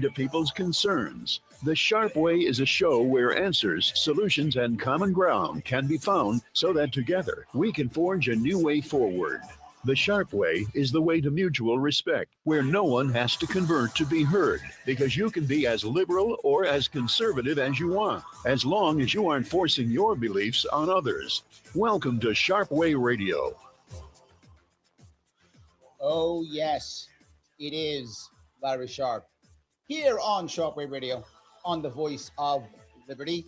to people's concerns. The Sharpe Way is a show where answers, solutions, and common ground can be found so that together we can forge a new way forward. The Sharpe Way is the way to mutual respect, where no one has to convert to be heard, because you can be as liberal or as conservative as you want, as long as you aren't forcing your beliefs on others. Welcome to Sharpe Way Radio. Oh, yes, it is Larry Sharpe here on Sharpe Way Radio, on the Voice of Liberty.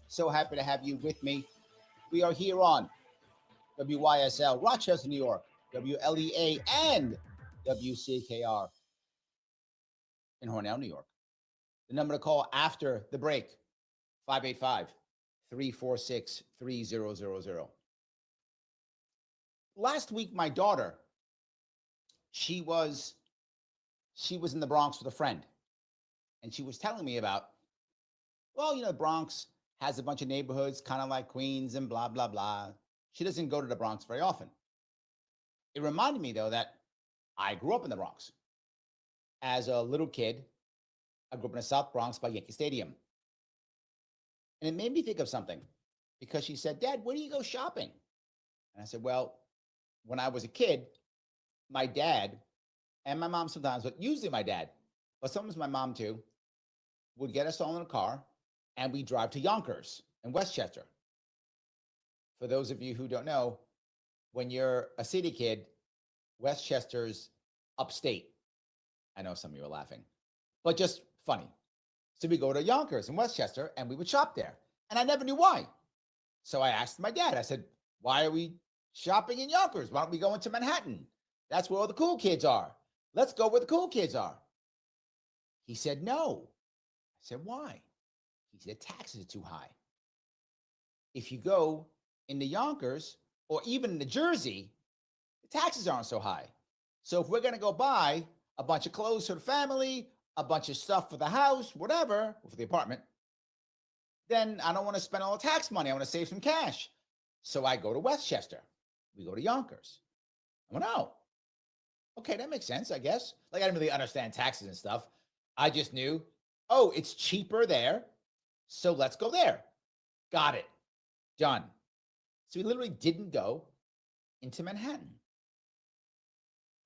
So happy to have you with me. We are here on WYSL, Rochester, New York, WLEA, and WCKR in Hornell, New York. The number to call after the break, 585-346-3000. Last week, my daughter, she was in the Bronx with a friend. And she was telling me about, well, Bronx has a bunch of neighborhoods, kind of like Queens and blah, blah, blah. She doesn't go to the Bronx very often. It reminded me, though, that I grew up in the Bronx. As a little kid, I grew up in the South Bronx by Yankee Stadium. And it made me think of something, because she said, Dad, where do you go shopping? And I said, well, when I was a kid, my dad and my mom sometimes, but usually my dad, but sometimes my mom too, would get us all in a car and we drive to Yonkers in Westchester. For those of you who don't know, when you're a city kid, Westchester's upstate. I know some of you are laughing, but just funny. So we go to Yonkers in Westchester and we would shop there. And I never knew why. So I asked my dad, I said, why are we shopping in Yonkers? Why don't we go into Manhattan? That's where all the cool kids are. Let's go where the cool kids are. He said, no. I said, why? He said, taxes are too high. If you go into Yonkers or even into Jersey, the taxes aren't so high. So if we're going to go buy a bunch of clothes for the family, a bunch of stuff for the house, whatever, or for the apartment, then I don't want to spend all the tax money. I want to save some cash. So I go to Westchester. We go to Yonkers. I went, oh, okay, that makes sense, I guess. Like, I didn't really understand taxes and stuff. I just knew, oh, it's cheaper there, so let's go there. Got it. Done. So we literally didn't go into Manhattan.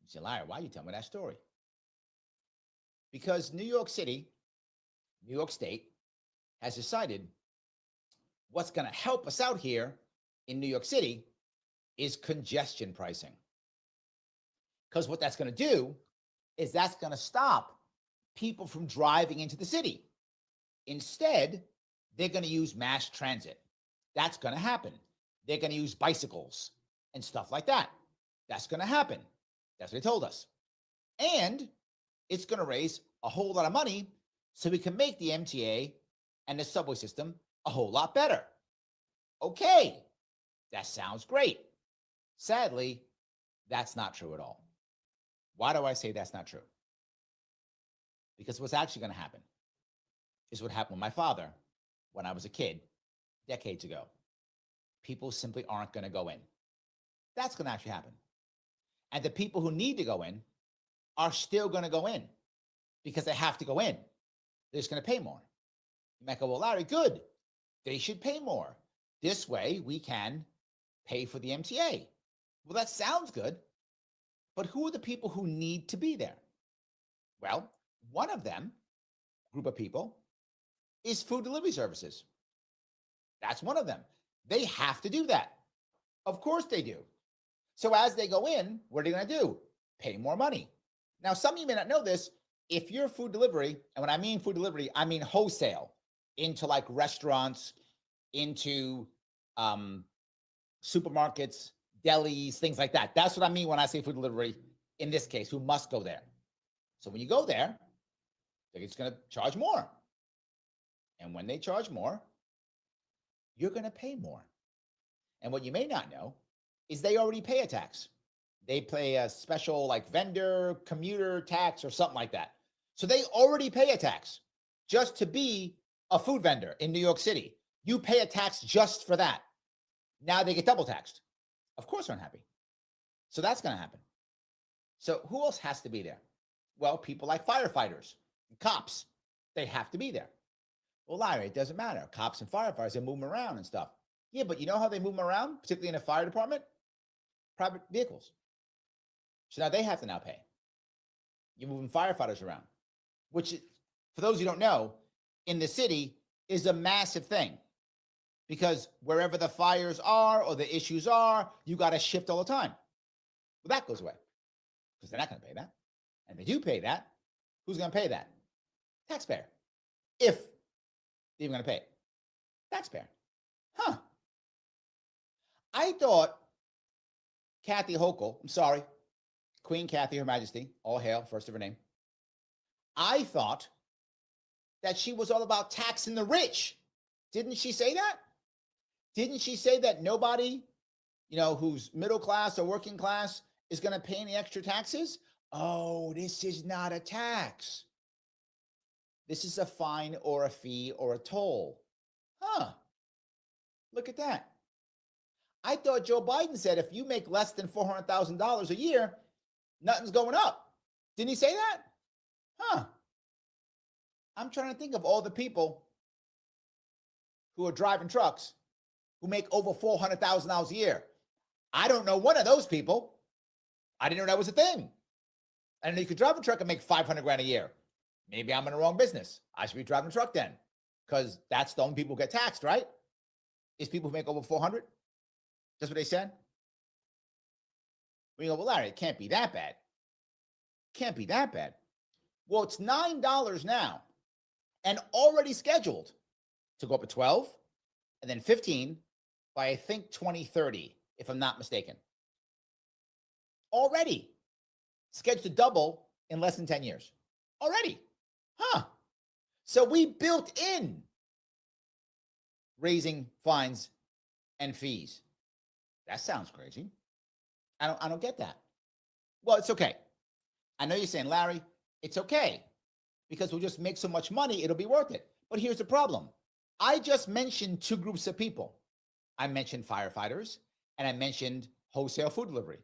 You say, Larry, why you tell me that story? Because New York City, New York State, has decided what's going to help us out here in New York City is congestion pricing. Because what that's going to do is that's going to stop people from driving into the city. Instead, they're going to use mass transit. That's going to happen. They're going to use bicycles and stuff like that. That's going to happen. That's what they told us. And it's going to raise a whole lot of money so we can make the MTA and the subway system a whole lot better. Okay, that sounds great. Sadly, that's not true at all. Why do I say that's not true? Because what's actually going to happen is what happened with my father when I was a kid decades ago. People simply aren't going to go in. That's going to actually happen. And the people who need to go in are still going to go in because they have to go in. They're just going to pay more. You might go, well, Larry, good. They should pay more. This way we can pay for the MTA. Well, that sounds good. But who are the people who need to be there? Well, one of them, group of people, is food delivery services. That's one of them. They have to do that. Of course they do. So as they go in, what are they going to do? Pay more money. Now, some of you may not know this. If you're food delivery, and when I mean food delivery, I mean wholesale into like restaurants, into supermarkets, delis, things like that. That's what I mean when I say food delivery in this case, who must go there. So when you go there, they're just going to charge more. And when they charge more, you're going to pay more. And what you may not know is they already pay a tax. They pay a special like vendor, commuter tax or something like that. So they already pay a tax just to be a food vendor in New York City. You pay a tax just for that. Now they get double taxed. Of course they're unhappy. So that's going to happen. So who else has to be there? Well, people like firefighters. Cops, they have to be there. Well, Larry, it doesn't matter. Cops and firefighters, they move them around and stuff. Yeah, but you know how they move them around, particularly in a fire department? Private vehicles. So now they have to now pay. You're moving firefighters around, which, for those who don't know, in the city is a massive thing. Because wherever the fires are or the issues are, you got to shift all the time. Well, that goes away because they're not going to pay that. And if they do pay that, who's going to pay that? Taxpayer. If they're even going to pay it. Taxpayer. Huh. I thought Kathy Hochul, I'm sorry, Queen Kathy, Her Majesty, all hail, first of her name. I thought that she was all about taxing the rich. Didn't she say that? Didn't she say that nobody, who's middle class or working class is going to pay any extra taxes? Oh, this is not a tax. This is a fine or a fee or a toll. Huh. Look at that. I thought Joe Biden said if you make less than $400,000 a year, nothing's going up. Didn't he say that? Huh. I'm trying to think of all the people who are driving trucks who make over $400,000 a year. I don't know one of those people. I didn't know that was a thing. I didn't know you could drive a truck and make $500,000 a year. Maybe I'm in the wrong business. I should be driving a truck then, because that's the only people who get taxed, right? Is people who make over 400. That's what they said. We go, well, Larry, it can't be that bad. Can't be that bad. Well, it's $9 now and already scheduled to go up to 12 and then 15 by, I think, 2030, if I'm not mistaken. Already scheduled to double in less than 10 years. Already. Huh. So we built in raising fines and fees. That sounds crazy. I don't get that. Well, it's okay. I know you're saying, Larry, it's okay because we'll just make so much money, it'll be worth it. But here's the problem. I just mentioned two groups of people. I mentioned firefighters and I mentioned wholesale food delivery.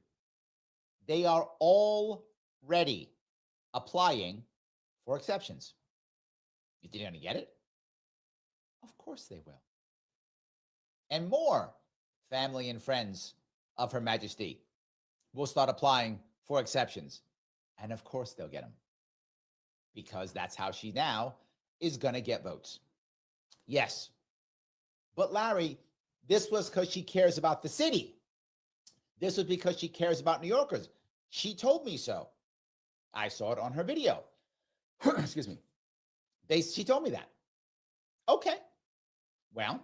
They are already applying for exceptions. You think they're going to get it? Of course they will. And more family and friends of Her Majesty will start applying for exceptions. And of course they'll get them, because that's how she now is going to get votes. Yes. But Larry, this was because she cares about the city. This was because she cares about New Yorkers. She told me so. I saw it on her video. Excuse me. She told me that. Okay. Well,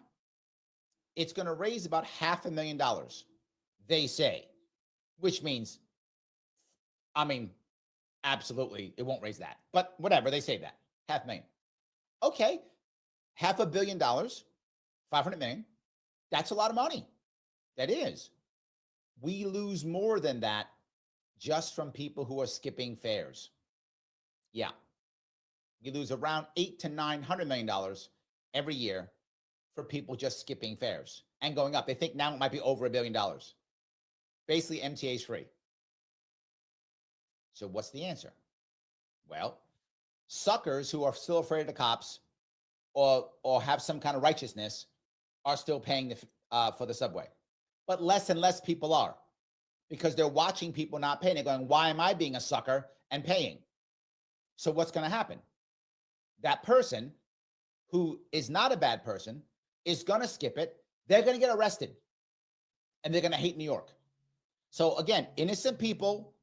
it's going to raise about $500,000, they say, which means, absolutely, it won't raise that. But whatever, they say that. $500,000. Okay. $500 million, $500 million. That's a lot of money. That is. We lose more than that just from people who are skipping fares. Yeah. You lose around $800 to $900 million every year for people just skipping fares and going up. They think now it might be over $1 billion. Basically, MTA is free. So what's the answer? Well, suckers who are still afraid of the cops or have some kind of righteousness are still paying for the subway. But less and less people are, because they're watching people not paying. They're going, why am I being a sucker and paying? So what's going to happen? That person who is not a bad person is going to skip it. They're going to get arrested and they're going to hate New York. So again, innocent people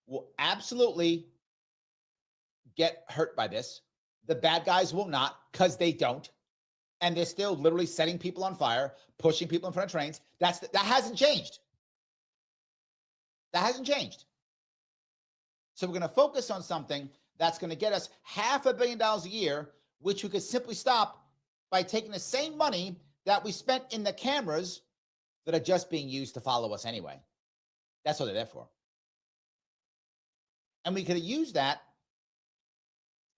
will absolutely get hurt by this. The bad guys will not, because they don't. And they're still literally setting people on fire, pushing people in front of trains. That hasn't changed. That hasn't changed. So we're going to focus on something that's going to get us $500 million a year, which we could simply stop by taking the same money that we spent in the cameras that are just being used to follow us anyway. That's what they're there for. And we could have used that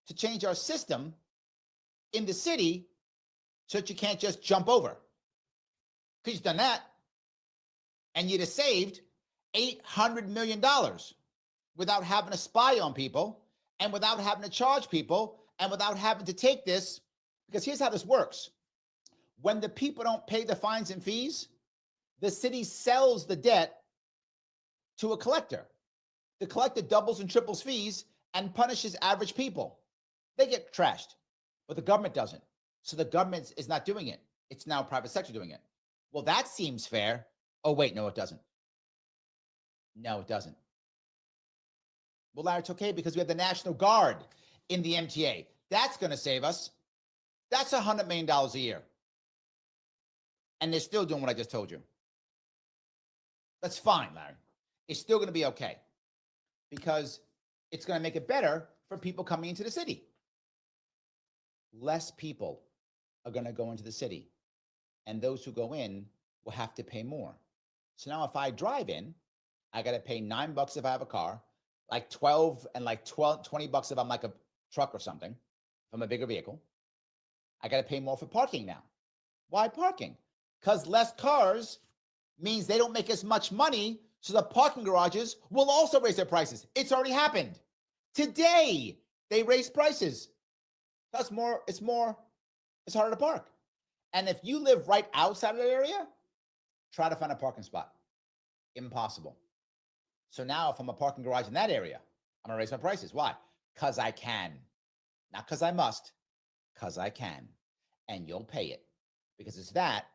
to change our system in the city so that you can't just jump over. Because you've done that, and you'd have saved $800 million without having to spy on people and without having to charge people and without having to take this, because here's how this works. When the people don't pay the fines and fees, the city sells the debt to a collector. The collector doubles and triples fees and punishes average people. They get trashed, but the government doesn't. So the government is not doing it. It's now private sector doing it. Well, that seems fair. Oh, wait, no, it doesn't. No, it doesn't. Well, Larry, it's okay because we have the National Guard in the MTA. That's going to save us. That's $100 million a year. And they're still doing what I just told you. That's fine, Larry. It's still going to be okay because it's going to make it better for people coming into the city. Less people are going to go into the city, and those who go in will have to pay more. So now if I drive in, I got to pay $9 if I have a car, like 12 and like 20 bucks if I'm like a truck or something, if I'm a bigger vehicle. I got to pay more for parking now. Why parking? Because less cars means they don't make as much money, so the parking garages will also raise their prices. It's already happened. Today, they raised prices. That's more, it's harder to park. And if you live right outside of the area, try to find a parking spot. Impossible. So now if I'm a parking garage in that area, I'm gonna raise my prices. Why? Because I can. Not because I must, because I can. And you'll pay it. Because it's that,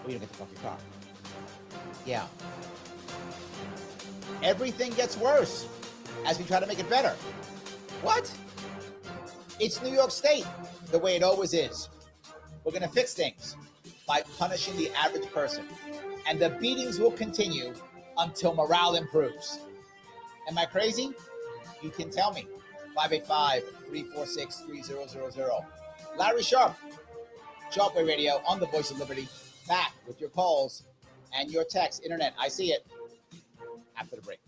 or you don't get to park your car. Yeah. Everything gets worse as we try to make it better. What? It's New York State, the way it always is. We're going to fix things by punishing the average person. And the beatings will continue until morale improves. Am I crazy? You can tell me. 585-346-3000. Larry Sharpe, Sharpe Way Radio on the Voice of Liberty. Back with your calls and your texts. Internet, I see it. After the break.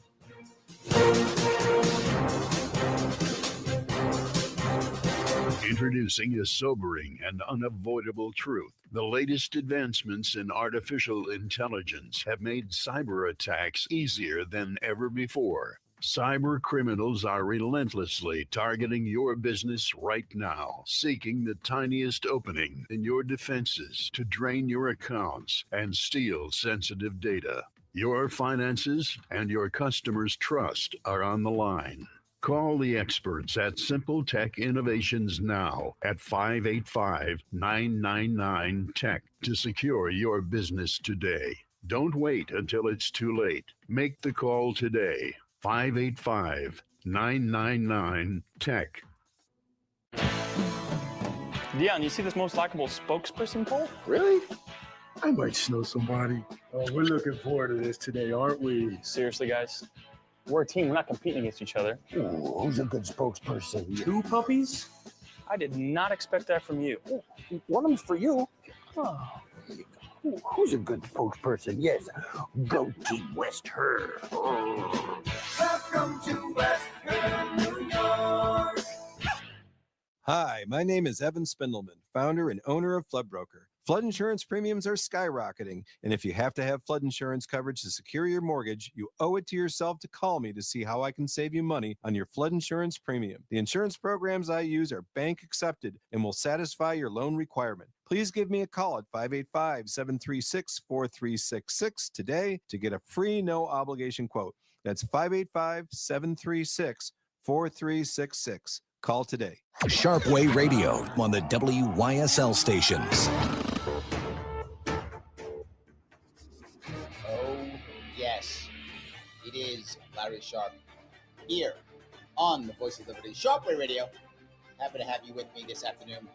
Introducing a sobering and unavoidable truth. The latest advancements in artificial intelligence have made cyber attacks easier than ever before. Cyber criminals are relentlessly targeting your business right now, seeking the tiniest opening in your defenses to drain your accounts and steal sensitive data. Your finances and your customers' trust are on the line. Call the experts at Simple Tech Innovations now at 585-999-TECH to secure your business today. Don't wait until it's too late. Make the call today. 585-999-TECH. Dion, you see this most likable spokesperson poll? Really? I might know somebody. Oh, we're looking forward to this today, aren't we? Seriously, guys. We're a team. We're not competing against each other. Ooh, who's a good spokesperson? 2 puppies? I did not expect that from you. Ooh, one of them's for you. Oh, ooh, who's a good spokesperson? Yes, go Team West Her. Oh. Welcome to West Her, New York. Hi, my name is Evan Spindleman, founder and owner of Flood Broker. Flood insurance premiums are skyrocketing, and if you have to have flood insurance coverage to secure your mortgage, you owe it to yourself to call me to see how I can save you money on your flood insurance premium. The insurance programs I use are bank accepted and will satisfy your loan requirement. Please give me a call at 585-736-4366 today to get a free no obligation quote. That's 585-736-4366. Call today. Sharpe Way Radio on the WYSL stations. Oh, yes. It is Larry Sharpe here on the Voice of Liberty, Sharpe Way Radio. Happy to have you with me this afternoon.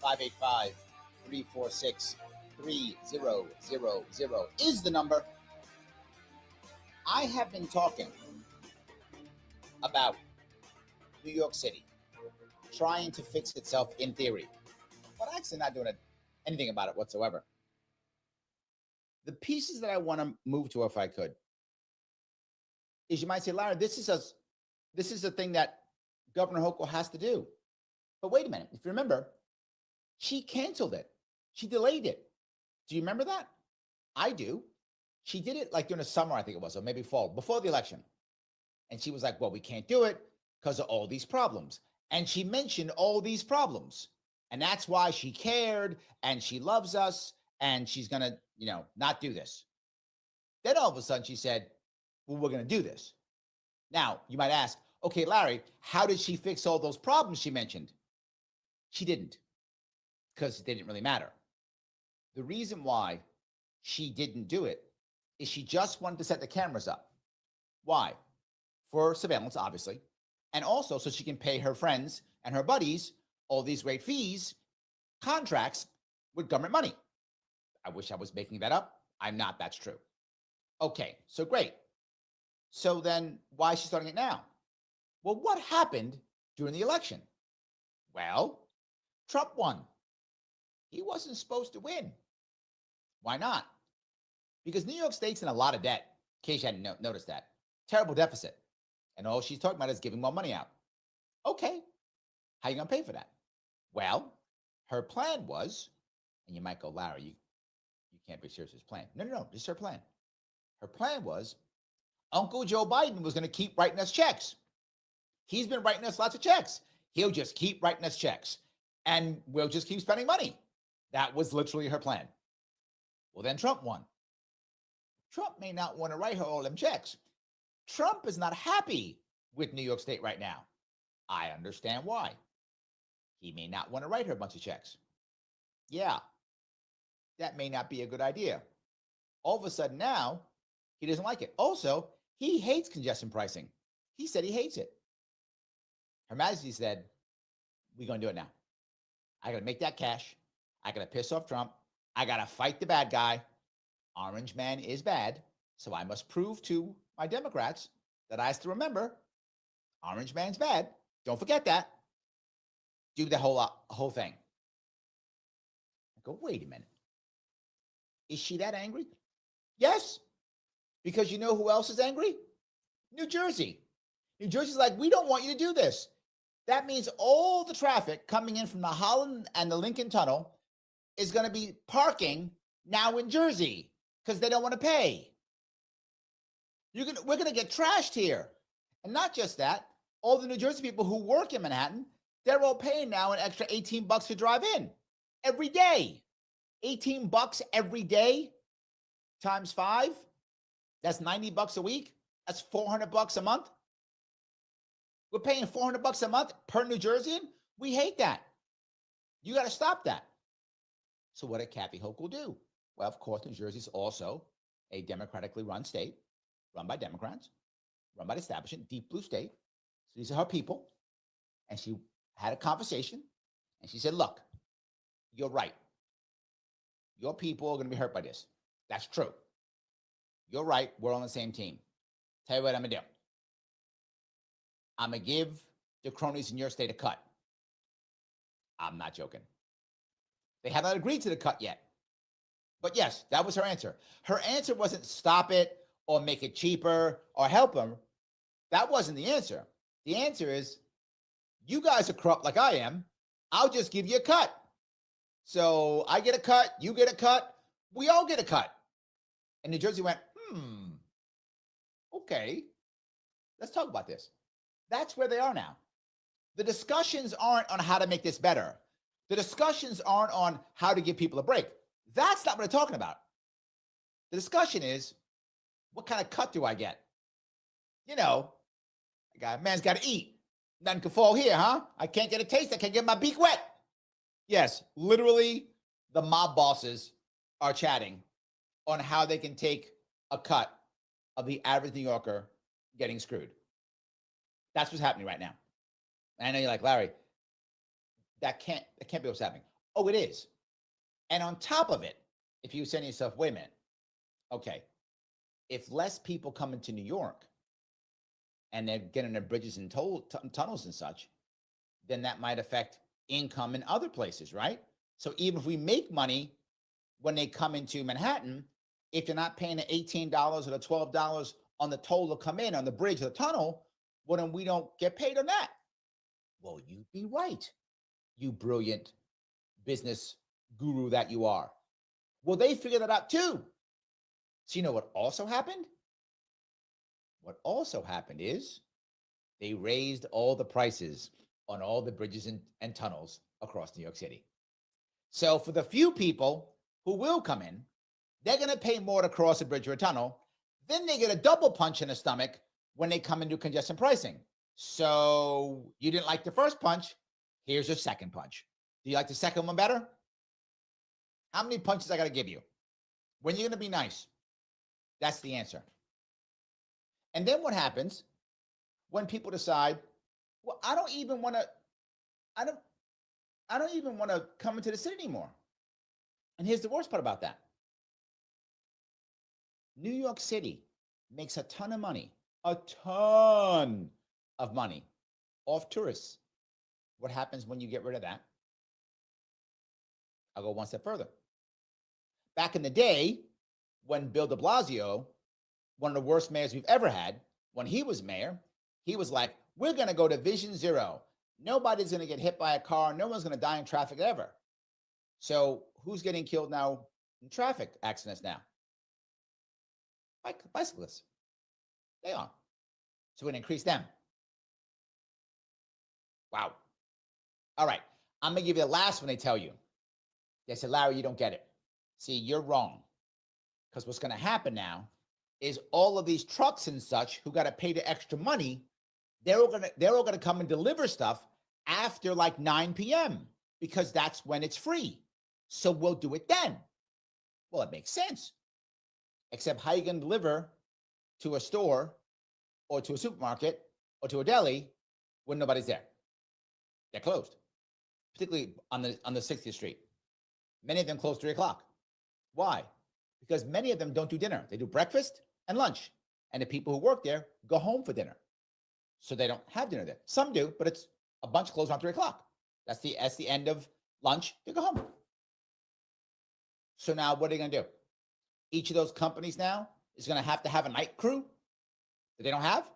585-346-3000 is the number. I have been talking about New York City trying to fix itself in theory, but actually not doing anything about it whatsoever. The pieces that I want to move to, if I could, is you might say, Larry, this is a thing that Governor Hochul has to do. But wait a minute. If you remember, she canceled it. She delayed it. Do you remember that? I do. She did it like during the summer, I think it was, or maybe fall, before the election. And she was like, well, we can't do it because of all these problems. And she mentioned all these problems. And that's why she cared and she loves us and she's going to, not do this. Then all of a sudden she said, well, we're going to do this. Now, you might ask, okay, Larry, how did she fix all those problems she mentioned? She didn't, because they didn't really matter. The reason why she didn't do it is she just wanted to set the cameras up. Why? For surveillance, obviously. And also so she can pay her friends and her buddies all these great fees, contracts with government money. I wish I was making that up. I'm not. That's true. Okay, so great. So then why is she starting it now? Well, what happened during the election? Well, Trump won. He wasn't supposed to win. Why not? Because New York State's in a lot of debt, in case you hadn't noticed that. Terrible deficit. And all she's talking about is giving more money out. Okay, how are you going to pay for that? Well, her plan was, and you might go, Larry, you can't be serious with this plan. No, this is her plan. Her plan was Uncle Joe Biden was going to keep writing us checks. He's been writing us lots of checks. He'll just keep writing us checks and we'll just keep spending money. That was literally her plan. Well, then Trump won. Trump may not want to write her all them checks. Trump is not happy with New York State right now. I understand why. He may not want to write her a bunch of checks. Yeah, that may not be a good idea. All of a sudden now, he doesn't like it. Also, he hates congestion pricing. He said he hates it. Her Majesty said, we're going to do it now. I got to make that cash. I got to piss off Trump. I got to fight the bad guy. Orange man is bad. So I must prove to my Democrats that I have to remember Orange man's bad. Don't forget that. Do the whole thing. I go, wait a minute. Is she that angry? Yes. Because you know who else is angry? New Jersey. New Jersey's like, we don't want you to do this. That means all the traffic coming in from the Holland and the Lincoln Tunnel is going to be parking now in Jersey because they don't want to pay. We're going to get trashed here. And not just that, all the New Jersey people who work in Manhattan, they're all paying now an extra $18 to drive in every day. $18 every day times 5. That's $90 a week. That's $400 a month. We're paying $400 a month per New Jerseyan. We hate that. You got to stop that. So what did Kathy Hochul do? Well, of course, New Jersey is also a democratically run state, run by Democrats, run by the establishment, deep blue state. So these are her people. And she had a conversation and she said, look, you're right. Your people are going to be hurt by this. That's true. You're right. We're on the same team. Tell you what I'm going to do. I'm going to give the cronies in your state a cut. I'm not joking. They have not agreed to the cut yet. But yes, that was her answer. Her answer wasn't stop it or make it cheaper or help them. That wasn't the answer. The answer is, you guys are corrupt like I am. I'll just give you a cut. So I get a cut, you get a cut, we all get a cut. And New Jersey went, okay, let's talk about this. That's where they are now. The discussions aren't on how to make this better. The discussions aren't on how to give people a break. That's not what they're talking about. The discussion is, what kind of cut do I get? You know, man's got to eat. Nothing can fall here, huh? I can't get a taste. I can't get my beak wet. Yes, literally, the mob bosses are chatting on how they can take a cut of the average New Yorker getting screwed. That's what's happening right now. And I know you're like, Larry, that can't be what's happening. Oh, it is. And on top of it, if you say to yourself, wait a minute, okay, if less people come into New York and they're getting their bridges and tunnels and such, then that might affect income in other places, right? So even if we make money when they come into Manhattan, if they're not paying the $18 or the $12 on the toll to come in on the bridge or the tunnel, well, then we don't get paid on that. Well, you'd be right, you brilliant business guru that you are. Well, they figured that out too. So you know what also happened? What also happened is they raised all the prices on all the bridges and tunnels across New York City. So for the few people who will come in, they're going to pay more to cross a bridge or a tunnel. Then they get a double punch in the stomach when they come into congestion pricing. So you didn't like the first punch. Here's your second punch. Do you like the second one better? How many punches I got to give you? When you're going to be nice? That's the answer. And then what happens when people decide, well, I don't even want to come into the city anymore. And here's the worst part about that. New York City makes a ton of money off tourists. What happens when you get rid of that? I'll go one step further. Back in the day, when Bill de Blasio, one of the worst mayors we've ever had, when he was mayor, he was like, we're going to go to Vision Zero. Nobody's going to get hit by a car. No one's going to die in traffic ever. So who's getting killed now in traffic accidents now? Bicyclists. They are. So we're going to increase them. Wow. All right. I'm going to give you the last one they tell you. They said, Larry, you don't get it. See, you're wrong. Because what's going to happen now is all of these trucks and such who got to pay the extra money, they're all going to come and deliver stuff after like 9 p.m. because that's when it's free. So we'll do it then. Well, it makes sense. Except how you going to deliver to a store or to a supermarket or to a deli when nobody's there? They're closed, particularly on the 60th Street. Many of them close 3 o'clock. Why? Because many of them don't do dinner. They do breakfast and lunch. And the people who work there go home for dinner. So they don't have dinner there. Some do, but it's a bunch closed around 3 o'clock. That's the end of lunch. They go home. So now what are they going to do? Each of those companies now is going to have a night crew that they don't have.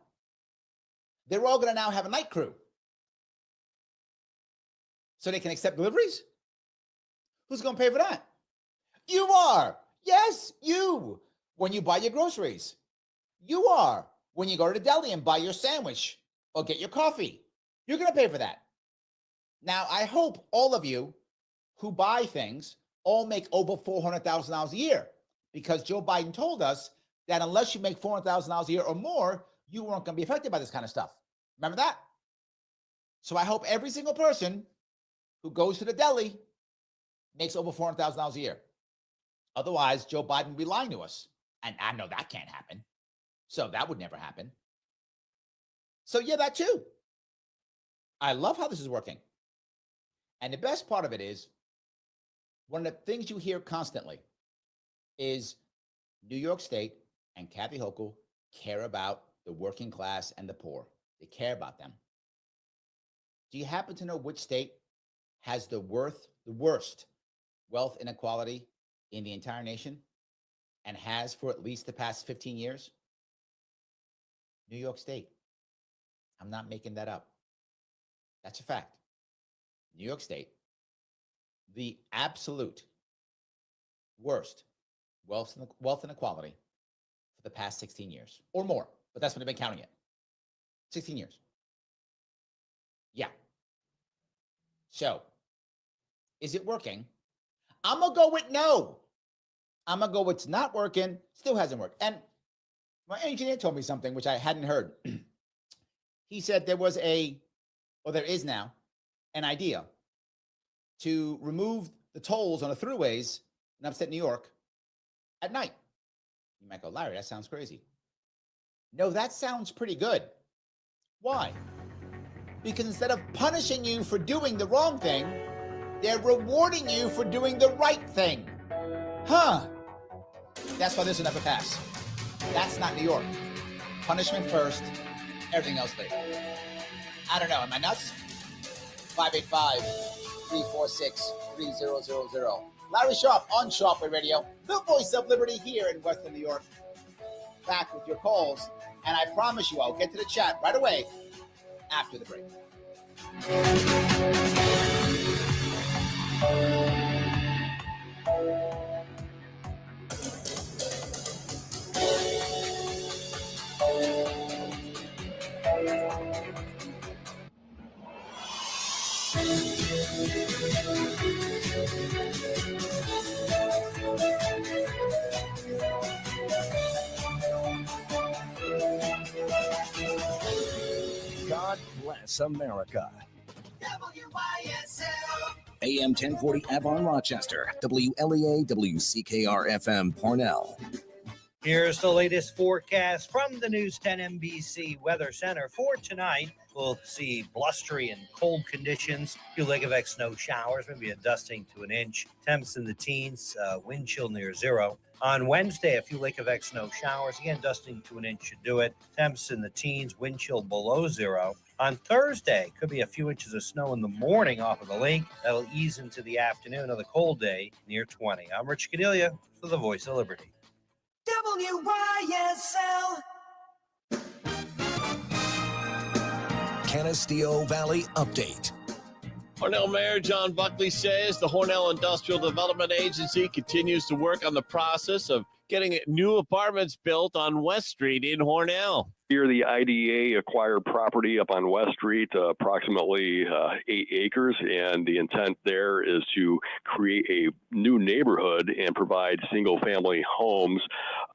They're all going to now have a night crew. So they can accept deliveries? Who's going to pay for that? You are. Yes, you. When you buy your groceries. You are. When you go to the deli and buy your sandwich or get your coffee. You're going to pay for that. Now, I hope all of you who buy things all make over $400,000 a year, because Joe Biden told us that unless you make $400,000 a year or more, you weren't going to be affected by this kind of stuff. Remember that? So I hope every single person who goes to the deli makes over $400,000 a year. Otherwise, Joe Biden will be lying to us. And I know that can't happen. So that would never happen. So yeah, that too. I love how this is working. And the best part of it is, one of the things you hear constantly is New York State and Kathy Hochul care about the working class and the poor. They care about them. Do you happen to know which state has the worst wealth inequality in the entire nation and has for at least the past 15 years? New York State. I'm not making that up. That's a fact. New York State, the absolute worst wealth inequality for the past 16 years or more, but that's when they've been counting it. 16 years. Yeah. So, is it working? I'm going to go with no. I'm going to go with it's not working, still hasn't worked. And my engineer told me something which I hadn't heard. He said there is now, an idea to remove the tolls on the throughways in upstate New York at night. You might go, Larry, that sounds crazy. No, that sounds pretty good. Why? Because instead of punishing you for doing the wrong thing, they're rewarding you for doing the right thing. Huh. That's why this will never pass. That's not New York. Punishment first, everything else later. I don't know, am I nuts? 585-346-3000. Larry Sharpe on Sharpe Way Radio, the voice of liberty here in Western New York. Back with your calls, and I promise you I'll get to the chat right away after the break. God bless America. WYSL. AM 1040 Avon, Rochester. WLEA WCKR FM Parnell. Here's the latest forecast from the News 10 NBC Weather Center for tonight. We'll see blustery and cold conditions, a few Lake Effect snow showers, maybe a dusting to an inch. Temps in the teens, wind chill near zero. On Wednesday, a few Lake Effect snow showers, again, dusting to an inch should do it. Temps in the teens, wind chill below zero. On Thursday, could be a few inches of snow in the morning off of the lake. That'll ease into the afternoon. Another cold day near 20. I'm Rich Cadelia for the Voice of Liberty. WYSL. Canisteo Valley Update. Hornell Mayor John Buckley says the Hornell Industrial Development Agency continues to work on the process of getting new apartments built on West Street in Hornell. Here, the IDA acquired property up on West Street, approximately 8 acres, and the intent there is to create a new neighborhood and provide single-family homes.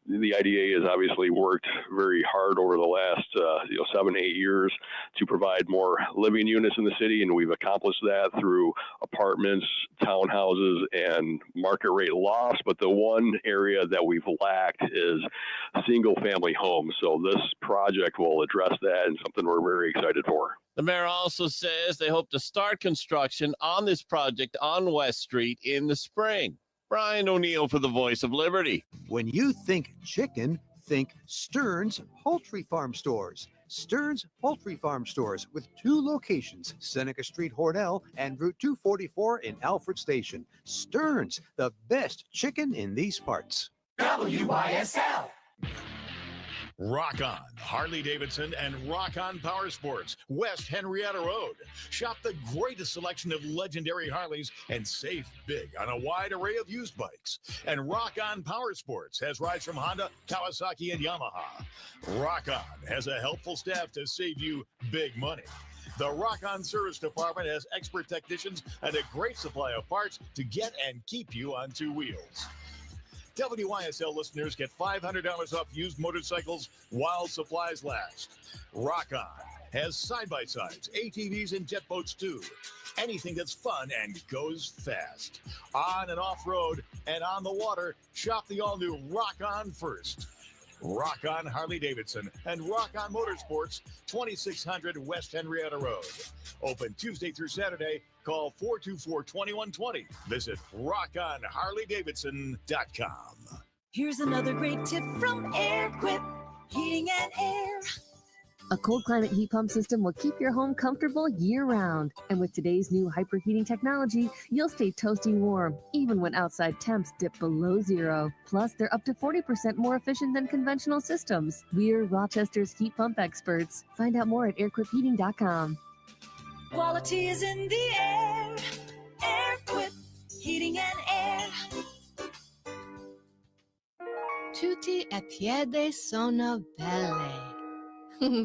The IDA has obviously worked very hard over the last 7-8 years to provide more living units in the city, and we've accomplished that through apartments, townhouses, and market rate lofts. But the one area that we've lacked is single-family homes. So this project will address that, and something we're very excited for. The mayor also says they hope to start construction on this project on West Street in the spring. Brian O'Neill for the Voice of Liberty. When you think chicken, think Stearns Poultry Farm Stores. Stearns Poultry Farm Stores with 2 locations, Seneca Street, Hornell, and Route 244 in Alfred Station. Stearns, the best chicken in these parts. WYSL. Rock On Harley Davidson and Rock On Power Sports, West Henrietta Road. Shop the greatest selection of legendary Harleys and save big on a wide array of used bikes. And Rock On Power Sports has rides from Honda, Kawasaki, and Yamaha. Rock On has a helpful staff to save you big money. The Rock On Service Department has expert technicians and a great supply of parts to get and keep you on 2 wheels. WYSL listeners get $500 off used motorcycles while supplies last. Rock On has side-by-sides, ATVs, and jet boats too. Anything that's fun and goes fast. On and off-road and on the water, shop the all-new Rock On first. Rock On Harley Davidson and Rock On Motorsports, 2600 West Henrietta Road. Open Tuesday through Saturday. Call 424-2120. Visit rockonharleydavidson.com. Here's another great tip from AirQuip Heating and Air. A cold climate heat pump system will keep your home comfortable year-round. And with today's new hyperheating technology, you'll stay toasty warm, even when outside temps dip below zero. Plus, they're up to 40% more efficient than conventional systems. We're Rochester's heat pump experts. Find out more at airquipheating.com. Quality is in the air. AirQuip Heating and Air. Tutti e piedi sono belli.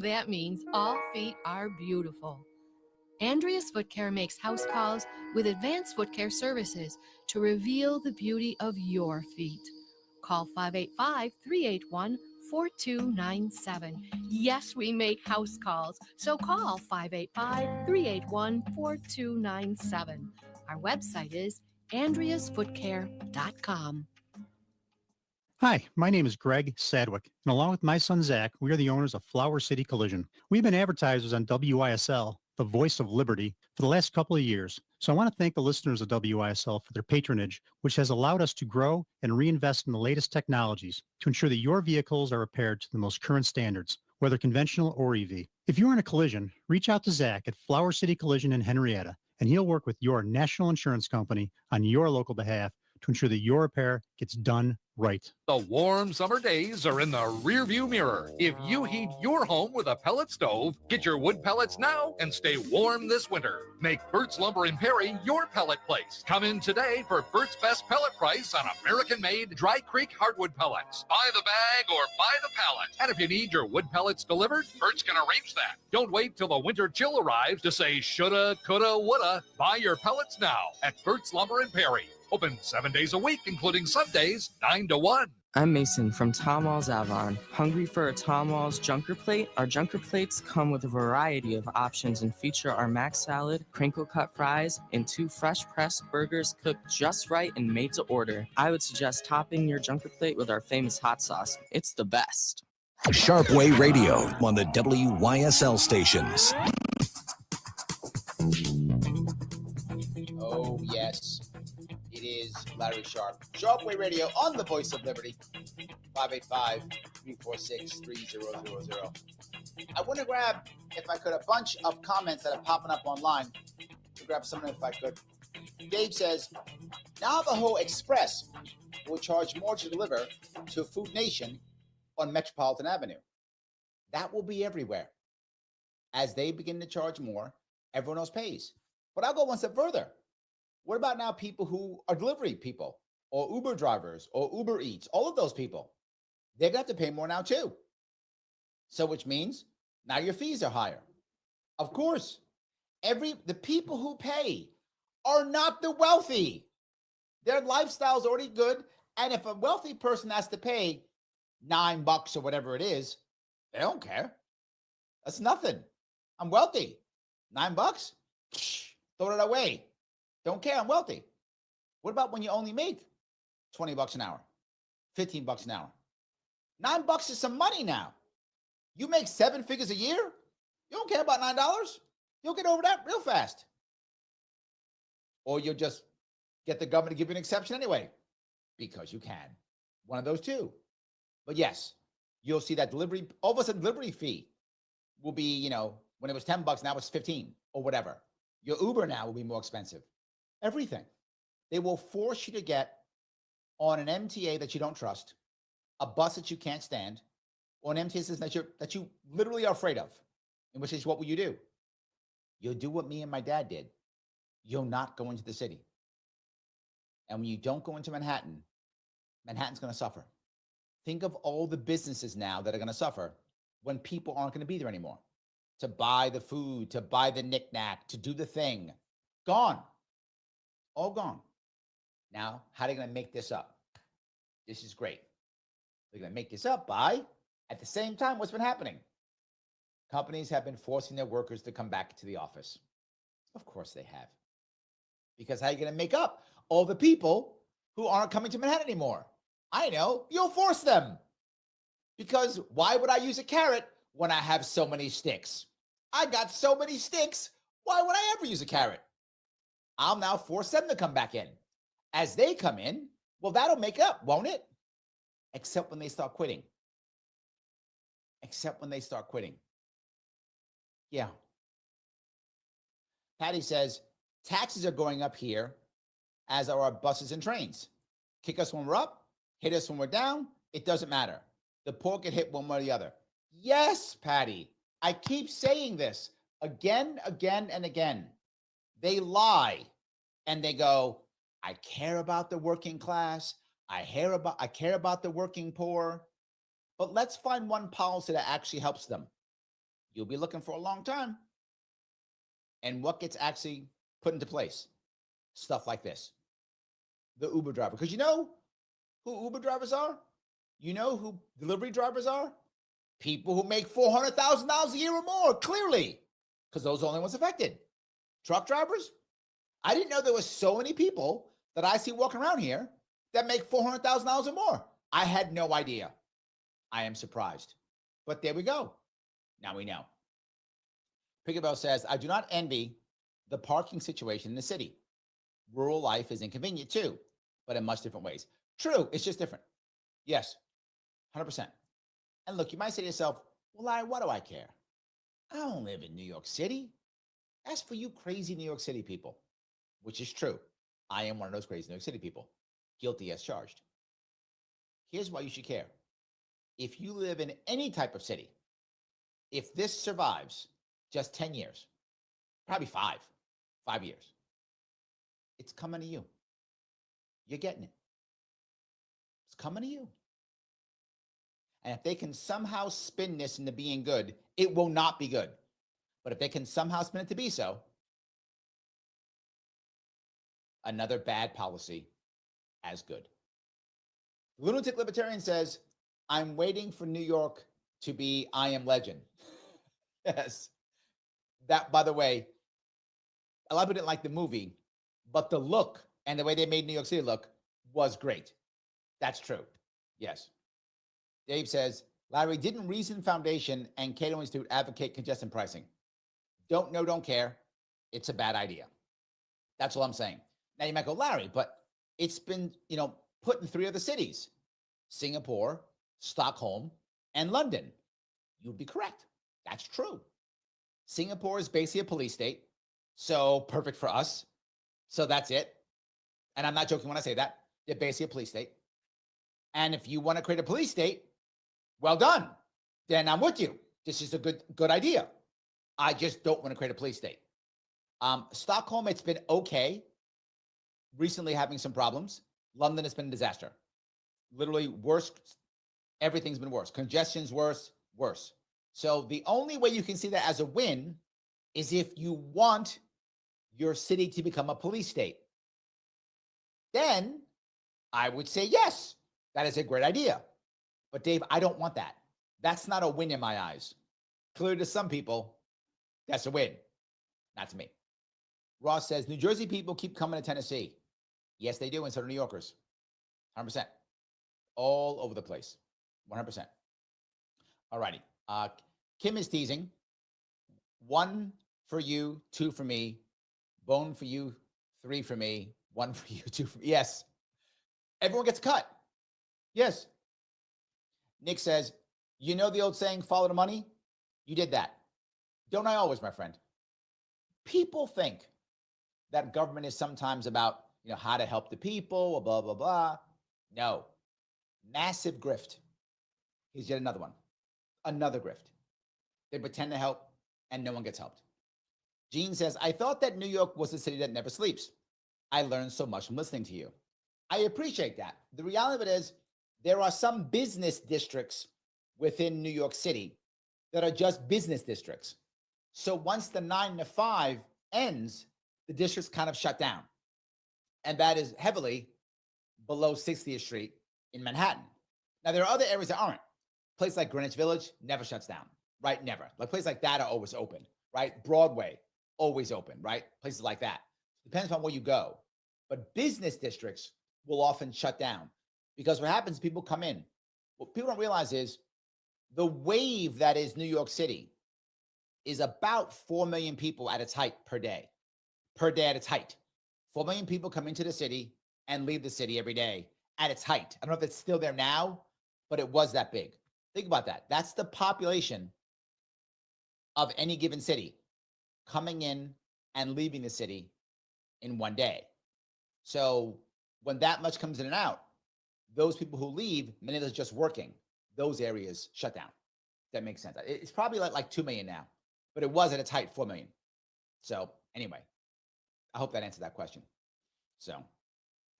That means all feet are beautiful. Andrea's Foot Care makes house calls with advanced foot care services to reveal the beauty of your feet. Call 585-381-4297. Yes, we make house calls, so call 585-381-4297. Our website is andreasfootcare.com. Hi, my name is Greg Sadwick, and along with my son Zach, we are the owners of Flower City Collision. We've been advertisers on WYSL, the Voice of Liberty, for the last couple of years. So I want to thank the listeners of WYSL for their patronage, which has allowed us to grow and reinvest in the latest technologies to ensure that your vehicles are repaired to the most current standards, whether conventional or EV. If you're in a collision, reach out to Zach at Flower City Collision in Henrietta, and he'll work with your national insurance company on your local behalf to ensure that your repair gets done right. The The warm summer days are in the rearview mirror. If you heat your home with a pellet stove, get your wood pellets now and stay warm this winter. Make Burt's Lumber in Perry your pellet place. Come in today for Burt's best pellet price on American-made Dry Creek hardwood pellets. Buy the bag or buy the pallet. And if you need your wood pellets delivered, Burt's can arrange that. Don't wait till the winter chill arrives to say shoulda, coulda, woulda. Buy your pellets now at Burt's Lumber in Perry. Open 7 days a week, including Sundays, 9 to 1. I'm Mason from Tom Walls Avon. Hungry for a Tom Walls Junker Plate? Our Junker Plates come with a variety of options and feature our mac salad, crinkle cut fries, and 2 fresh pressed burgers cooked just right and made to order. I would suggest topping your Junker Plate with our famous hot sauce. It's the best. Sharpe Way Radio on the WYSL stations. Oh, yes. It is Larry Sharpe. Sharpe Way Radio on the Voice of Liberty. 585-346-3000. I want to grab, if I could, a bunch of comments that are popping up online. To grab some if I could. Dave says, now the whole Express will charge more to deliver to Food Nation on Metropolitan Avenue. That will be everywhere. As they begin to charge more, everyone else pays. But I'll go one step further. What about now people who are delivery people or Uber drivers or Uber Eats, all of those people? They're going to have to pay more now too. So which means now your fees are higher. Of course, the people who pay are not the wealthy. Their lifestyle's already good. And if a wealthy person has to pay $9 or whatever it is, they don't care. That's nothing. I'm wealthy. $9? Throw it away. Don't care. I'm wealthy. What about when you only make $20 an hour, $15 an hour? $9 is some money now. You make 7 figures a year. You don't care about $9. You'll get over that real fast. Or you'll just get the government to give you an exception anyway, because you can. One of those two. But yes, you'll see that delivery, all of a sudden delivery fee will be, when it was $10, now it's 15 or whatever. Your Uber now will be more expensive. Everything. They will force you to get on an MTA that you don't trust, a bus that you can't stand, or an MTA system that you literally are afraid of. In which case, what will you do? You'll do what me and my dad did. You'll not go into the city. And when you don't go into Manhattan, Manhattan's going to suffer. Think of all the businesses now that are going to suffer when people aren't going to be there anymore. To buy the food, to buy the knickknack, to do the thing. Gone. All gone. Now, how are they going to make this up? This is great. They're going to make this up by, at the same time, what's been happening? Companies have been forcing their workers to come back to the office. Of course they have. Because how are you going to make up all the people who aren't coming to Manhattan anymore? I know. You'll force them. Because why would I use a carrot when I have so many sticks? I got so many sticks. Why would I ever use a carrot? I'll now force them to come back in. As they come in, well, that'll make up, won't it? Except when they start quitting. Except when they start quitting. Yeah. Patty says, taxes are going up here, as are our buses and trains. Kick us when we're up, hit us when we're down. It doesn't matter. The poor get hit one way or the other. Yes, Patty. I keep saying this again, and again. They lie and they go, I care about the working class. I care about the working poor. But let's find one policy that actually helps them. You'll be looking for a long time. And what gets actually put into place? Stuff like this. The Uber driver. Because you know who Uber drivers are? You know who delivery drivers are? People who make $400,000 a year or more, clearly. Because those are the only ones affected. Truck drivers? I didn't know there were so many people that I see walking around here that make $400,000 or more. I had no idea. I am surprised. But there we go. Now we know. Picklebell says, I do not envy the parking situation in the city. Rural life is inconvenient too, but in much different ways. True, it's just different. Yes, 100%. And look, you might say to yourself, well, Larry, what do I care? I don't live in New York City. That's for you crazy New York City people, which is true. I am one of those crazy New York City people. Guilty as charged. Here's why you should care. If you live in any type of city, if this survives just 10 years, probably 5 years, it's coming to you. You're getting it. It's coming to you. And if they can somehow spin this into being good, it will not be good. But if they can somehow spin it to be so, another bad policy as good. Lunatic Libertarian says, I'm waiting for New York to be I Am Legend. Yes. That, by the way, a lot of people didn't like the movie, but the look and the way they made New York City look was great. That's true. Yes. Dave says, Larry, didn't Reason Foundation and Cato Institute advocate congestion pricing? Don't know, don't care. It's a bad idea. That's all I'm saying. Now you might go, Larry, but it's been, put in 3 other cities, Singapore, Stockholm, and London. You'd be correct. That's true. Singapore is basically a police state, so perfect for us. So that's it. And I'm not joking when I say that. They're basically a police state. And if you want to create a police state, well done. Then I'm with you. This is a good idea. I just don't want to create a police state. Stockholm, it's been okay. Recently having some problems. London has been a disaster. Literally worse. Everything's been worse. Congestion's worse. So the only way you can see that as a win is if you want your city to become a police state. Then I would say, yes, that is a great idea. But Dave, I don't want that. That's not a win in my eyes. Clearly to some people, that's a win. Not to me. Ross says, New Jersey people keep coming to Tennessee. Yes, they do, and so do New Yorkers. 100%. All over the place. 100%. All righty. Kim is teasing. 1 for you, 2 for me. Bone for you, 3 for me. 1 for you, 2 for me. Yes. Everyone gets a cut. Yes. Nick says, you know the old saying, follow the money? You did that. Don't I always, my friend? People think that government is sometimes about, how to help the people, blah, blah, blah. No. Massive grift. Here's yet another one. Another grift. They pretend to help and no one gets helped. Gene says, I thought that New York was a city that never sleeps. I learned so much from listening to you. I appreciate that. The reality of it is there are some business districts within New York City that are just business districts. So once the 9 to 5 ends, the district's kind of shut down. And that is heavily below 60th Street in Manhattan. Now, there are other areas that aren't. Places like Greenwich Village never shuts down, right? Never. Like places like that are always open, right? Broadway, always open, right? Places like that. Depends on where you go. But business districts will often shut down because what happens, people come in. What people don't realize is the wave that is New York City is about 4 million people at its height per day at its height. 4 million people come into the city and leave the city every day at its height. I don't know if it's still there now, but it was that big. Think about that. That's the population of any given city coming in and leaving the city in one day. So when that much comes in and out, those people who leave, many of those just working, those areas shut down. That makes sense. It's probably like 2 million now, but it was at its height 4 million. So anyway, I hope that answered that question. So,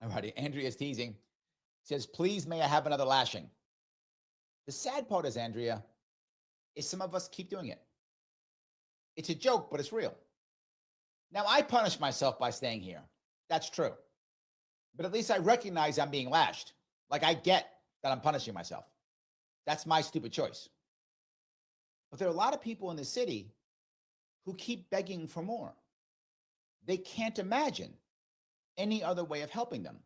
all righty. Andrea's teasing. Says, please may I have another lashing. The sad part is, Andrea, is some of us keep doing it. It's a joke, but it's real. Now, I punish myself by staying here. That's true. But at least I recognize I'm being lashed. Like I get that I'm punishing myself. That's my stupid choice. But there are a lot of people in the city who keep begging for more. They can't imagine any other way of helping them.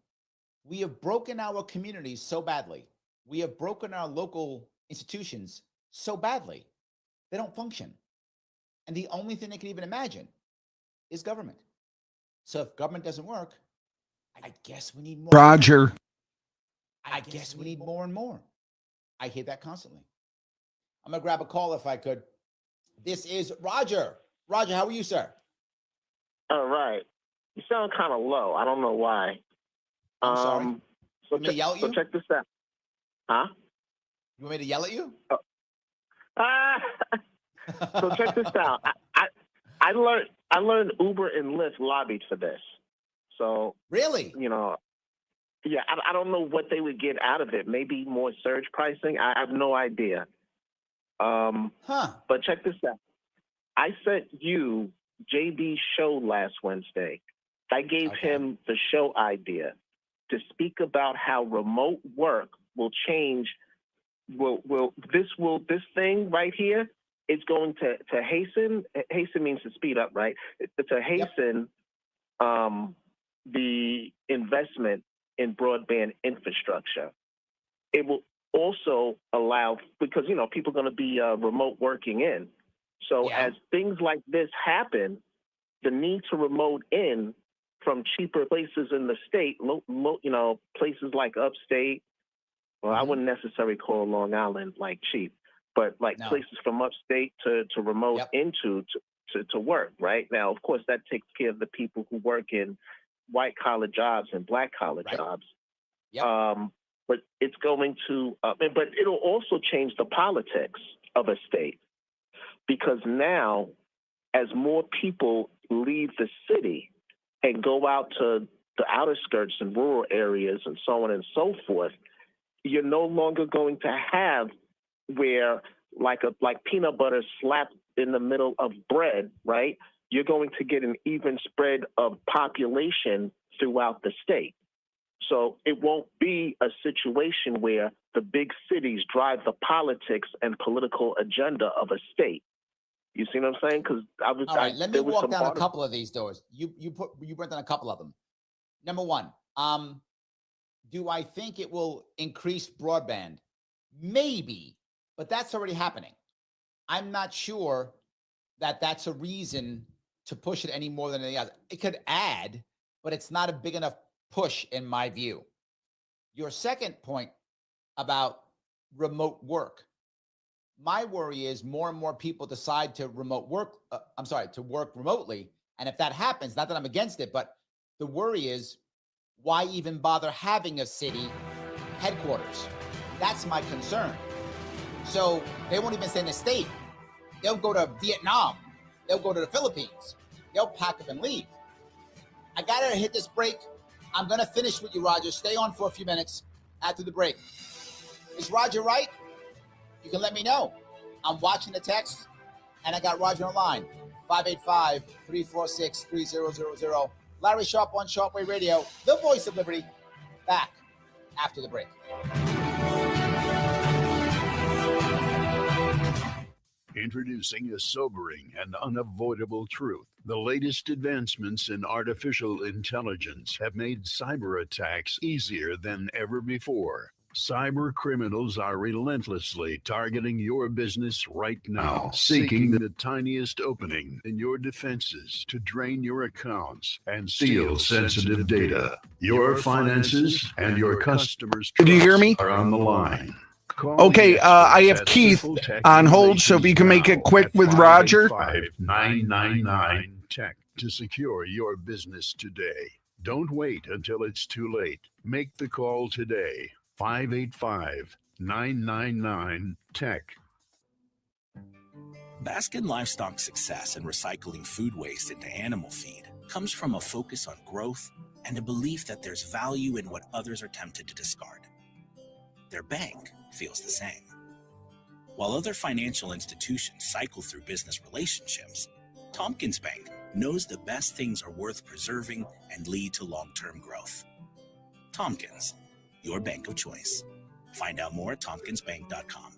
We have broken our communities so badly. We have broken our local institutions so badly. They don't function. And the only thing they can even imagine is government. So if government doesn't work, I guess we need more. Roger. I guess we need more and more. I hear that constantly. I'm going to grab a call if I could. This is Roger. Roger, how are you, sir? All right. You sound kind of low. I don't know why. I'm sorry. So You may yell at you? check this out. Huh? You want me to yell at you? So check this out. I learned Uber and Lyft lobbied for this. So really, yeah, I don't know what they would get out of it. Maybe more surge pricing. I have no idea. But check this out. I sent you JB's show last Wednesday. I gave him the show idea to speak about how remote work will change. This thing right here is going to hasten. Hasten means to speed up, right? To hasten the investment in broadband infrastructure. It will also allow, because people are going to be remote working in. So as things like this happen, the need to remote in from cheaper places in the state, places like upstate. Well, I wouldn't necessarily call Long Island like cheap, but places from upstate to remote into to work. Right now, of course, that takes care of the people who work in white collar jobs and black collar jobs. But it's going to, but it'll also change the politics of a state, because now, as more people leave the city and go out to the outer skirts and rural areas and so on and so forth, you're no longer going to have where like peanut butter slapped in the middle of bread, right? You're going to get an even spread of population throughout the state. So it won't be a situation where the big cities drive the politics and political agenda of a state. You see what I'm saying? Because all right, let me walk down a couple of these doors. You went down a couple of them. Number one, do I think it will increase broadband? Maybe, but that's already happening. I'm not sure that that's a reason to push it any more than anything else. It could add, but it's not a big enough push in my view. Your second point about remote work. My worry is more and more people decide to to work remotely. And if that happens, not that I'm against it, but the worry is, why even bother having a city headquarters? That's my concern. So they won't even stay in the state. They'll go to Vietnam. They'll go to the Philippines. They'll pack up and leave. I got to hit this break. I'm going to finish with you, Roger. Stay on for a few minutes after the break. Is Roger right? You can let me know. I'm watching the text, and I got Roger on the line. 585-346-3000. Larry Sharpe on Sharpe Way Radio, the voice of liberty. Back after the break. Introducing a sobering and unavoidable truth. The latest advancements in artificial intelligence have made cyber attacks easier than ever before. Cyber criminals are relentlessly targeting your business right now, seeking the tiniest opening in your defenses to drain your accounts and steal sensitive data. Your finances and your customers' Did you hear me? are on the line. Okay, I have Keith on hold, so if you can make it quick with Roger. 999-TECH to secure your business today. Don't wait until it's too late. Make the call today. 585-999-TECH. Baskin Livestock's success in recycling food waste into animal feed comes from a focus on growth and a belief that there's value in what others are tempted to discard. Their bank feels the same. While other financial institutions cycle through business relationships, Tompkins Bank knows the best things are worth preserving and lead to long-term growth. Tompkins, your bank of choice. Find out more at tompkinsbank.com.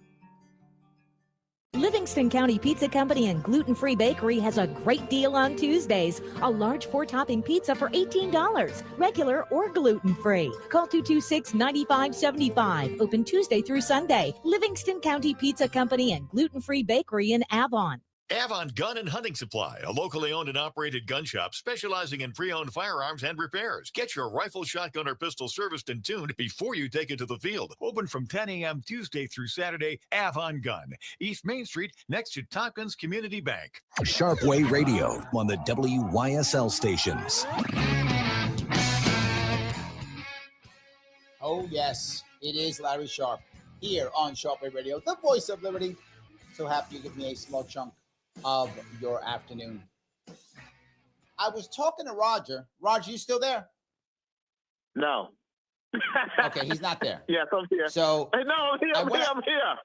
Livingston County Pizza Company and Gluten Free Bakery has a great deal on Tuesdays. A large 4-topping pizza for $18, regular or gluten-free. Call 226-9575. Open Tuesday through Sunday. Livingston County Pizza Company and Gluten Free Bakery in Avon. Avon Gun and Hunting Supply, a locally owned and operated gun shop specializing in pre-owned firearms and repairs. Get your rifle, shotgun, or pistol serviced and tuned before you take it to the field. Open from 10 a.m. Tuesday through Saturday. Avon Gun, East Main Street, next to Tompkins Community Bank. Sharpe Way Radio on the WYSL stations. Oh, yes, it is Larry Sharpe. here on Sharpe Way Radio, the voice of liberty. So happy you give me a small chunk of your afternoon. I was talking to Roger. Roger, you still there? No. Okay, he's not there. Yes, I'm here. So no, I'm here. I'm here.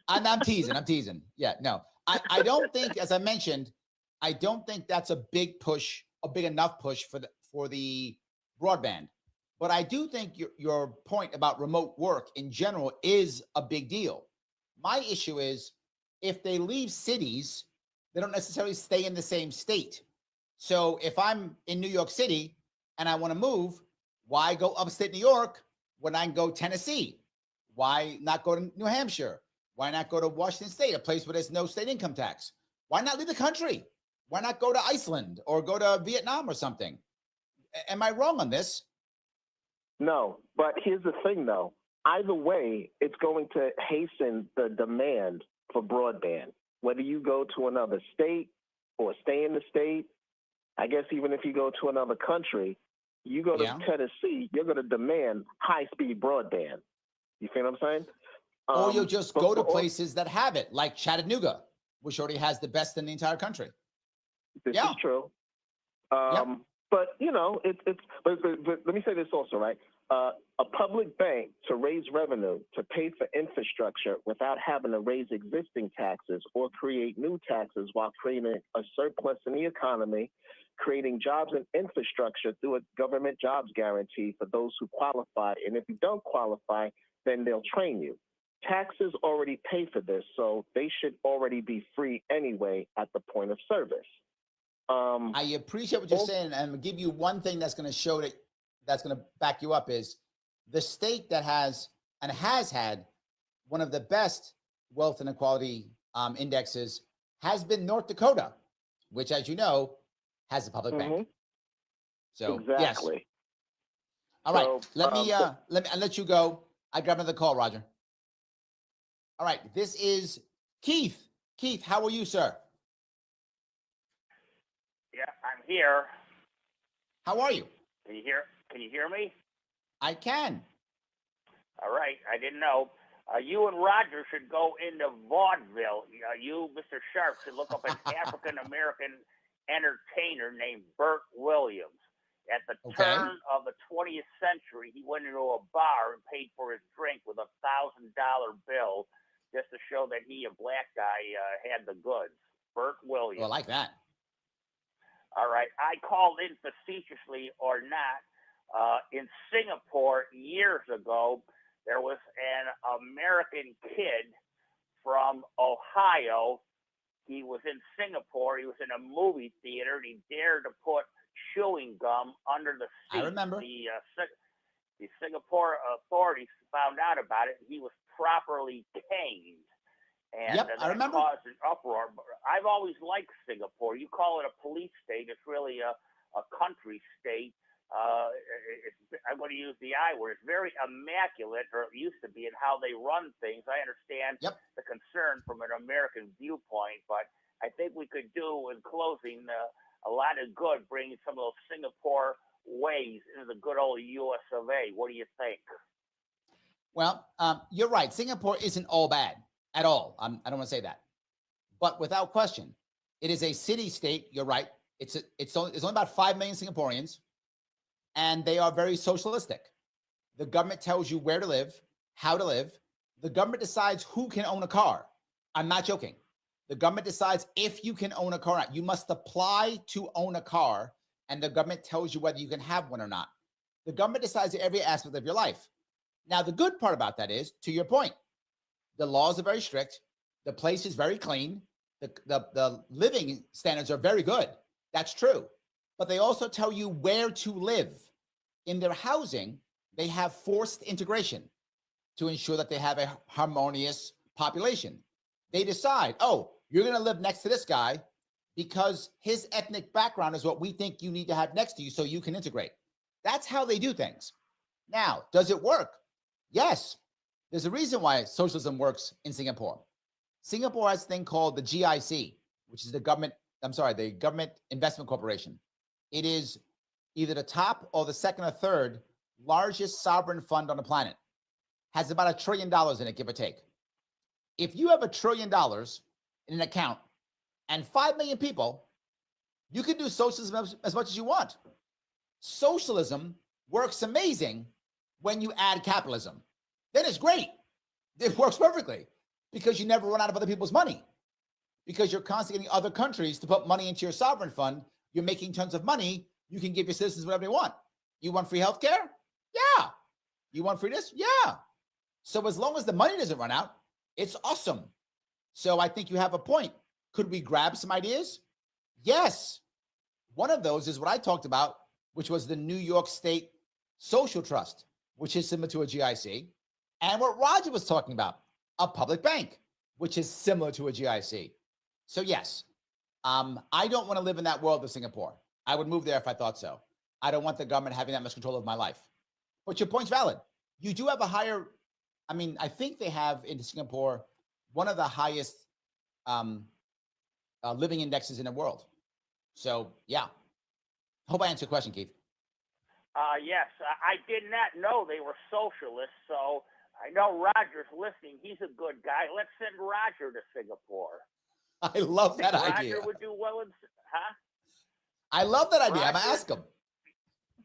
I'm teasing. Yeah, no. I don't think, as I mentioned, I don't think that's a big push, a big enough push for the broadband. But I do think your point about remote work in general is a big deal. My issue is if they leave cities, they don't necessarily stay in the same state. So if I'm in New York City and I want to move, why go upstate New York when I can go Tennessee? Why not go to New Hampshire? Why not go to Washington State, a place where there's no state income tax? Why not leave the country? Why not go to Iceland or go to Vietnam or something? Am I wrong on this? No, but here's the thing, though. Either way, it's going to hasten the demand for broadband. Whether you go to another state or stay in the state, I guess even if you go to another country, you go to Tennessee, you're going to demand high-speed broadband. You feel what I'm saying? Or you'll just go to places that have it, like Chattanooga, which already has the best in the entire country. This is true. But, you know, but let me say this also, right? A public bank to raise revenue, to pay for infrastructure without having to raise existing taxes or create new taxes while creating a surplus in the economy, creating jobs and infrastructure through a government jobs guarantee for those who qualify. And if you don't qualify, then they'll train you. Taxes already pay for this, so they should already be free anyway at the point of service. I appreciate what you're saying, and I'm gonna give you one thing that's going to show that's going to back you up is the state that has and has had one of the best wealth inequality indexes has been North Dakota, which, as you know, has a public bank. So exactly. Yes. All right, let me let you go. I got another call, Roger. All right, this is Keith. Keith, how are you, sir? Yeah, I'm here. How are you? Can you hear me? I can. All right, I didn't know. You and Roger should go into vaudeville. You, Mr. Sharpe, should look up an African-American entertainer named Bert Williams. At the turn of the 20th century, he went into a bar and paid for his drink with a $1,000 bill just to show that he, a black guy, had the goods. Bert Williams. Well, I like that. All right. I called in facetiously or not. In Singapore years ago, there was an American kid from Ohio. He was in Singapore. He was in a movie theater, and he dared to put chewing gum under the seat. I remember. The Singapore authorities found out about it, and he was properly caned. And I remember. Caused an uproar. I've always liked Singapore. You call it a police state. It's really a country state. I'm going to use the I word. It's very immaculate, or it used to be, in how they run things. I understand the concern from an American viewpoint, but I think we could do, in closing, a lot of good bringing some of those Singapore ways into the good old US of A. What do you think? Well, you're right. Singapore isn't all bad at all. I don't want to say that. But without question, it is a city-state. You're right. It's only about 5 million Singaporeans, and they are very socialistic. The government tells you where to live, how to live. The government decides who can own a car. I'm not joking. The government decides if you can own a car or not. You must apply to own a car, and the government tells you whether you can have one or not. The government decides every aspect of your life. Now, the good part about that is, to your point, the laws are very strict. The place is very clean. The living standards are very good. That's true. But they also tell you where to live. In their housing, they have forced integration to ensure that they have a harmonious population. They decide, oh, you're going to live next to this guy because his ethnic background is what we think you need to have next to you so you can integrate. That's how they do things. Now, does it work? Yes. There's a reason why socialism works in Singapore. Singapore has a thing called the GIC, which is the Government Investment Corporation. It is either the top or the second or third largest sovereign fund on the planet. has about $1 trillion in it, give or take. If you have $1 trillion in an account and 5 million people, you can do socialism as much as you want. Socialism works amazing when you add capitalism. Then it's great. It works perfectly because you never run out of other people's money. Because you're constantly getting other countries to put money into your sovereign fund. You're making tons of money. You can give your citizens whatever they want. You want free healthcare? Yeah. You want free this? Yeah. So as long as the money doesn't run out, it's awesome. So I think you have a point. Could we grab some ideas? Yes. One of those is what I talked about, which was the New York State Social Trust, which is similar to a GIC, and what Roger was talking about, a public bank, which is similar to a GIC. So yes, I don't want to live in that world of Singapore. I would move there if I thought so. I don't want the government having that much control of my life. But your point's valid. You do have a higher, I think they have in Singapore one of the highest living indexes in the world. So yeah, hope I answered your question, Keith. Yes, I did not know they were socialists, so I know Roger's listening. He's a good guy. Let's send Roger to Singapore. I love that idea. Roger would do well in, huh? I love that idea. I'm going to ask him.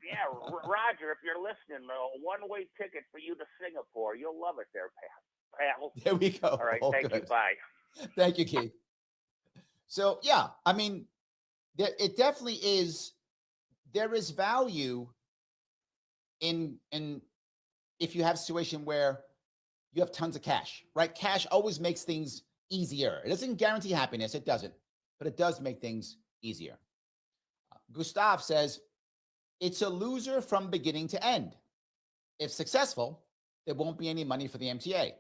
Yeah, Roger, if you're listening, a one-way ticket for you to Singapore. You'll love it there, pal. There we go. All right, thank you. Bye. Thank you, Keith. So, yeah, it definitely is. There is value in if you have a situation where you have tons of cash, right? Cash always makes things easier. It doesn't guarantee happiness. It doesn't, but it does make things easier. Gustav says, it's a loser from beginning to end. If successful, there won't be any money for the MTA.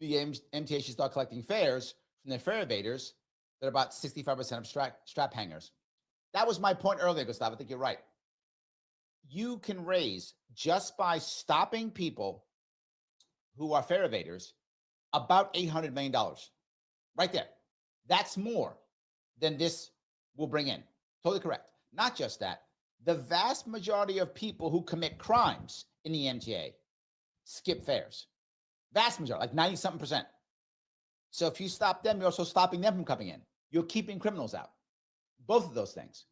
The MTA should start collecting fares from their fare evaders that are about 65% of strap hangers. That was my point earlier, Gustav. I think you're right. You can raise, just by stopping people who are fare evaders, about $800 million. Right there. That's more than this will bring in. Totally correct. Not just that. The vast majority of people who commit crimes in the MTA skip fares. Vast majority, like 90-something%. So if you stop them, you're also stopping them from coming in. You're keeping criminals out. Both of those things.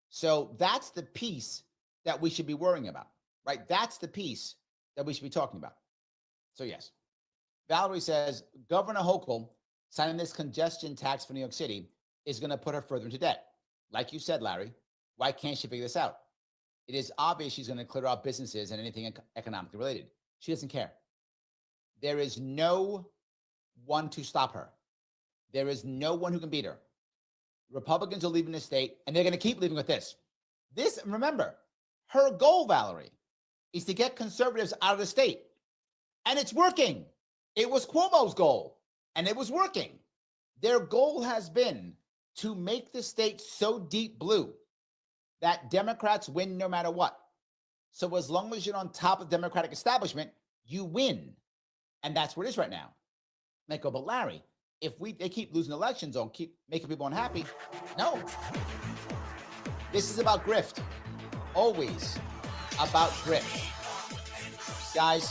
So that's the piece that we should be worrying about, right? That's the piece that we should be talking about. So yes. Valerie says, Governor Hochul signing this congestion tax for New York City is going to put her further into debt. Like you said, Larry, why can't she figure this out? It is obvious she's going to clear out businesses and anything economically related. She doesn't care. There is no one to stop her. There is no one who can beat her. Republicans are leaving the state, and they're going to keep leaving with this. Remember, her goal, Valerie, is to get conservatives out of the state. And it's working. It was Cuomo's goal, and it was working. Their goal has been to make the state so deep blue that Democrats win no matter what. So as long as you're on top of the Democratic establishment, you win. And that's where it is right now. And I go, but Larry, if they keep losing elections or keep making people unhappy, no. This is about grift. Always about grift. Guys,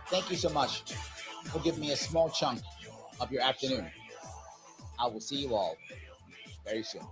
thank you so much for giving me a small chunk of your afternoon. I will see you all very soon.